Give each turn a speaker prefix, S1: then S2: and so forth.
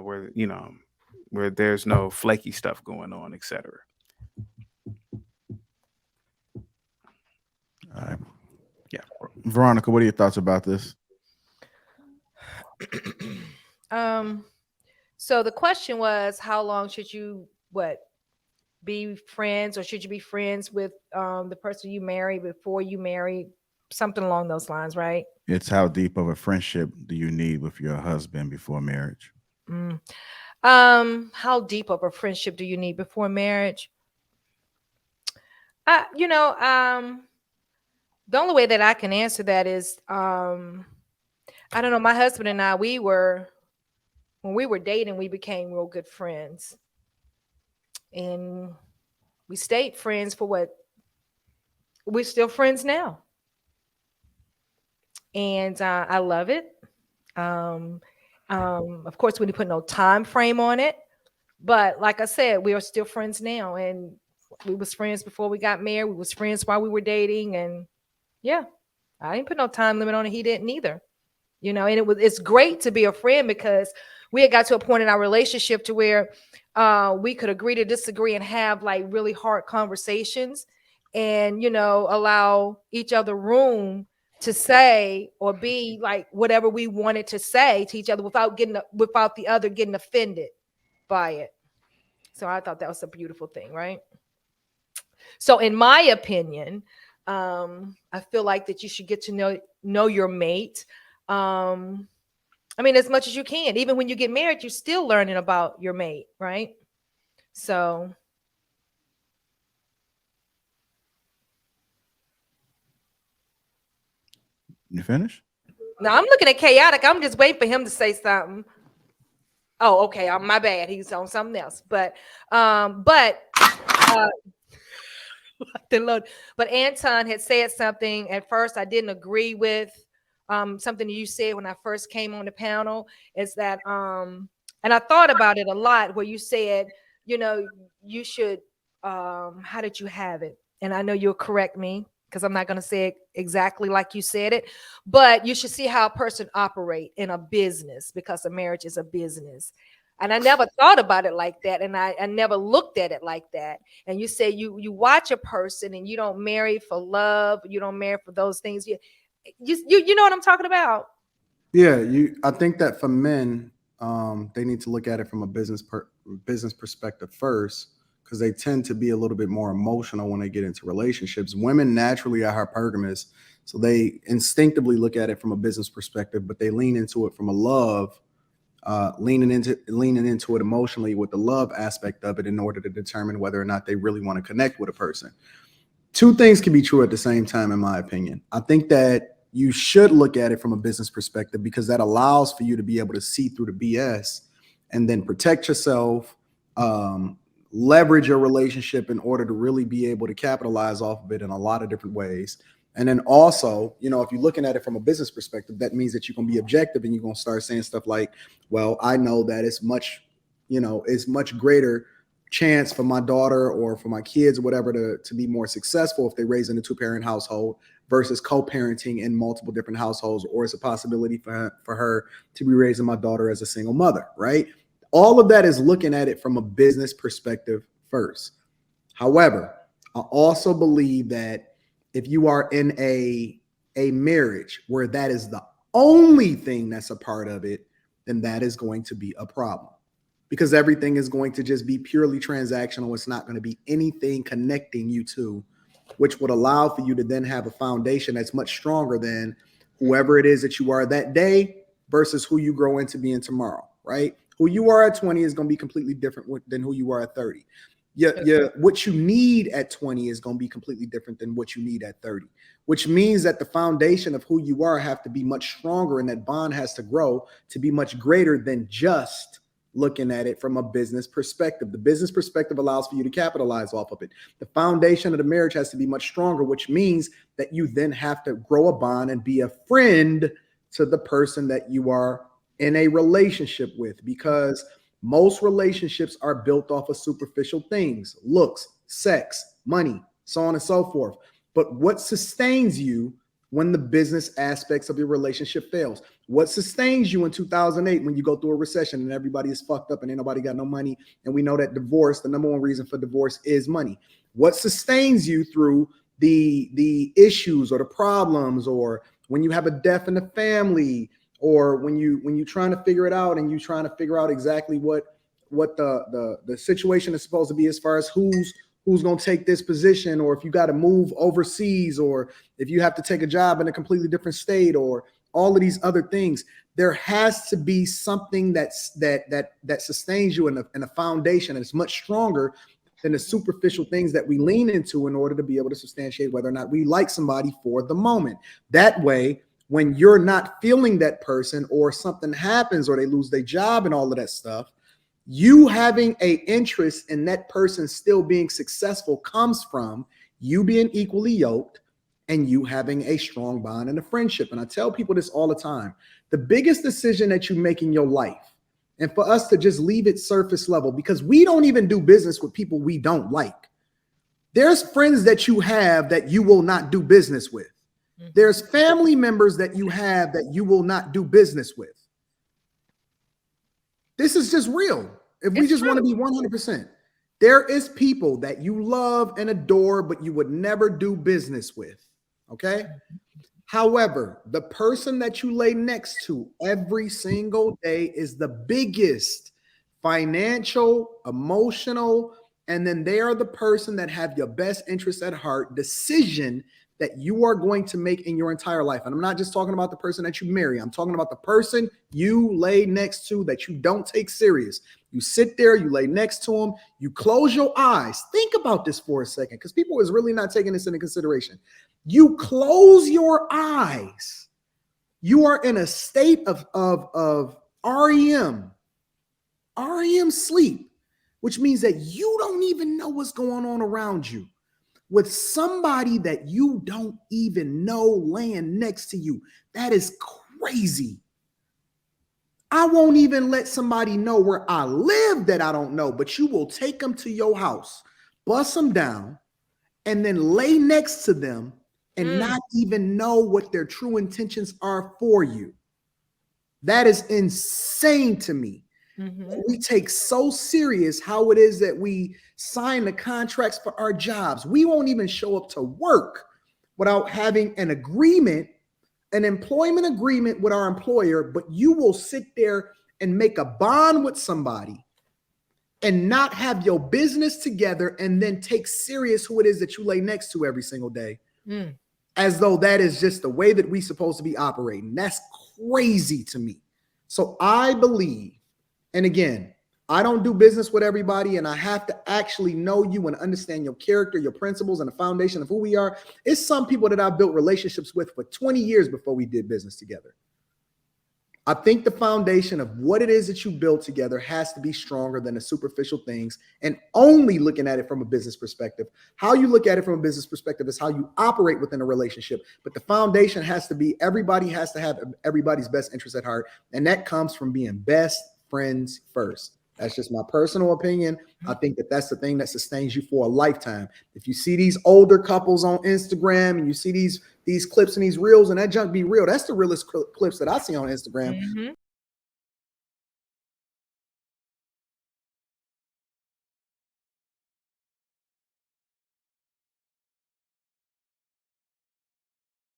S1: where where there's no flaky stuff going on, etc.
S2: All right.
S1: Yeah.
S2: Veronica, what are your thoughts about this?
S3: So the question was, how long should you be friends, or should you be friends with the person you marry before you marry? Something along those lines, right?
S2: It's how deep of a friendship do you need with your husband before marriage?
S3: Mm. How deep of a friendship do you need before marriage? You know, the only way that I can answer that is, I don't know. My husband and I, when we were dating, we became real good friends, and we stayed friends for what? We're still friends now, and I love it. Um, of course, we didn't put no time frame on it, but like I said, we are still friends now, and we was friends before we got married. We was friends while we were dating, and yeah, I didn't put no time limit on it. He didn't either. And it's great to be a friend, because we had got to a point in our relationship to where we could agree to disagree and have like really hard conversations, and allow each other room to say or be like whatever we wanted to say to each other without the other getting offended by it. So I thought that was a beautiful thing, right? So in my opinion, I feel like that you should get to know your mate. I mean, as much as you can. Even when you get married, you're still learning about your mate, right? So
S2: You finished?
S3: now I'm looking at Chaotic. I'm just waiting for him to say something. Oh, okay. My bad. He's on something else. But uh, but Anton had said something at first I didn't agree with. Something you said when I first came on the panel is that, and I thought about it a lot, where you said, you should, how did you have it? And I know you'll correct me, because I'm not going to say it exactly like you said it, but you should see how a person operate in a business, because a marriage is a business. And I never thought about it like that. And I never looked at it like that. And you say you watch a person, and you don't marry for love. You don't marry for those things. You know what I'm talking about?
S4: Yeah, I think that for men, they need to look at it from a business perspective first, because they tend to be a little bit more emotional when they get into relationships. Women naturally are hypergamous, so they instinctively look at it from a business perspective, but they lean into it from a love, leaning into it emotionally with the love aspect of it, in order to determine whether or not they really want to connect with a person. Two things can be true at the same time, in my opinion. I think that you should look at it from a business perspective, because that allows for you to be able to see through the BS and then protect yourself, leverage your relationship in order to really be able to capitalize off of it in a lot of different ways. And then also, if you're looking at it from a business perspective, that means that you're going to be objective, and you're going to start saying stuff like, well, I know that it's much greater chance for my daughter or for my kids or whatever to be more successful if they raise in a two-parent household versus co-parenting in multiple different households, or it's a possibility for her to be raising my daughter as a single mother, right? All of that is looking at it from a business perspective first. However, I also believe that if you are in a marriage where that is the only thing that's a part of it, then that is going to be a problem, because everything is going to just be purely transactional. It's not going to be anything connecting you two, which would allow for you to then have a foundation that's much stronger than whoever it is that you are that day versus who you grow into being tomorrow, right? Who you are at 20 is going to be completely different than who you are at 30. Yeah, what you need at 20 is going to be completely different than what you need at 30, which means that the foundation of who you are have to be much stronger, and that bond has to grow to be much greater than just looking at it from a business perspective. The business perspective allows for you to capitalize off of it. The foundation of the marriage has to be much stronger, which means that you then have to grow a bond and be a friend to the person that you are in a relationship with, because most relationships are built off of superficial things: looks, sex, money, so on and so forth. But what sustains you when the business aspects of your relationship fails? What sustains you in 2008 when you go through a recession and everybody is fucked up and ain't nobody got no money? And we know that divorce, the number one reason for divorce is money. What sustains you through the issues or the problems, or when you have a death in the family, or when you trying to figure it out and you trying to figure out exactly what the situation is supposed to be as far as who's going to take this position, or if you got to move overseas, or if you have to take a job in a completely different state, or all of these other things. There has to be something that sustains you in a foundation that's much stronger than the superficial things that we lean into in order to be able to substantiate whether or not we like somebody for the moment. That way, when you're not feeling that person, or something happens, or they lose their job and all of that stuff, you having a interest in that person still being successful comes from you being equally yoked and you having a strong bond and a friendship. And I tell people this all the time: the biggest decision that you make in your life, and for us to just leave it surface level, because we don't even do business with people we don't like. There's friends that you have that you will not do business with. There's family members that you have that you will not do business with. This is just real. If we just want to be 100%, there is people that you love and adore, but you would never do business with. Okay. However, the person that you lay next to every single day is the biggest financial, emotional, and then they are the person that have your best interest at heart decision that you are going to make in your entire life. And I'm not just talking about the person that you marry. I'm talking about the person you lay next to that you don't take serious. You sit there, you lay next to them, you close your eyes. Think about this for a second, because people is really not taking this into consideration. You close your eyes. You are in a state of REM sleep, which means that you don't even know what's going on around you, with somebody that you don't even know laying next to you. That is crazy. I won't even let somebody know where I live that I don't know, but you will take them to your house, bust them down, and then lay next to them and not even know what their true intentions are for you. That is insane to me. We take so serious how it is that we sign the contracts for our jobs. We won't even show up to work without having an agreement, an employment agreement with our employer, but you will sit there and make a bond with somebody and not have your business together and then take serious who it is that you lay next to every single day, as though that is just the way that we're supposed to be operating. That's crazy to me. So I believe, and again, I don't do business with everybody, and I have to actually know you and understand your character, your principles, and the foundation of who we are. It's some people that I've built relationships with for 20 years before we did business together. I think the foundation of what it is that you build together has to be stronger than the superficial things, and only looking at it from a business perspective. How you look at it from a business perspective is how you operate within a relationship. But the foundation has to be, everybody has to have everybody's best interest at heart. And that comes from being best friends first. That's just my personal opinion. I think that that's the thing that sustains you for a lifetime. If you see these older couples on Instagram and you see these clips and these reels and that junk be real, that's the realest clips that I see on Instagram.